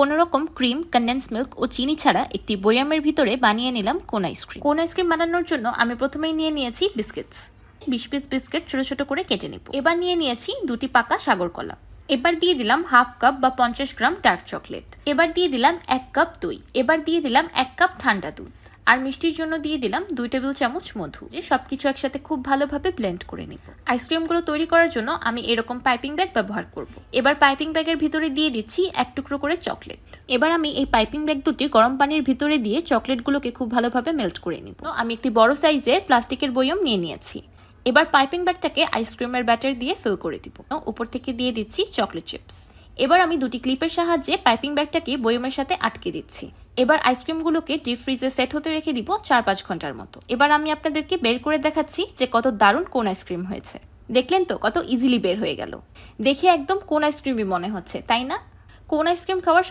কোনো রকম cream, condense milk ও চিনি ছাড়া একটি বয়ামের ভিতরে বানিয়ে নিলাম কোন আইসক্রিম। কোন আইসক্রিম বানানোর জন্য আমি প্রথমেই নিয়ে নিয়েছি বিস্কিটস। 20 পিস বিস্কিট ছোট ছোট করে কেটে নিব। এবার নিয়ে নিয়েছি 2টি পাকা সাগর কলা। এবার দিয়ে দিলাম হাফ কাপ বা 50 গ্রাম ডার্ক চকলেট। এবার দিয়ে দিলাম 1 কাপ দই। এবার দিয়ে দিলাম 1 কাপ ঠান্ডা দুধ। আর মিষ্টির জন্য দিয়ে দিলাম 2 টেবিল চামচ মধু। যে সবকিছু একসাথে খুব ভালোভাবে ব্লেন্ড করে নিব। আইসক্রিমগুলো তৈরি করার জন্য আমি এরকম পাইপিং ব্যাগ ব্যবহার করব। এবার পাইপিং ব্যাগের ভিতরে দিয়ে দিচ্ছি 1 টুকরো করে চকলেট। এবার আমি এই পাইপিং ব্যাগ দুটি গরম পানির ভিতরে দিয়ে চকলেটগুলোকে খুব ভালোভাবে মেল্ট করে নিব। আমি একটি বড় সাইজের প্লাস্টিকের বয়ম নিয়ে নিয়েছি। এবার পাইপিং ব্যাগটাকে আইসক্রিমের ব্যাটার দিয়ে ফিল করে দিব। উপর থেকে দিয়ে দিচ্ছি চকলেট চিপস। এবার আমি 2টি ক্লিপের সাহায্যে পাইপিং ব্যাগটাকে বয়মের সাথে আটকে দিচ্ছি। এবার আইসক্রিমগুলোকে ডিপ ফ্রিজে সেট হতে রেখে দিব 4-5 ঘন্টার মতো। এবার আমি আপনাদেরকে বের করে দেখাচ্ছি যে কত দারুণ কোন আইসক্রিম হয়েছে। দেখলেন তো কত ইজিলি বের হয়ে গেল। দেখে একদম কোন আইসক্রিমই মনে হচ্ছে, তাই না? কোন আইসক্রিম খাওয়ার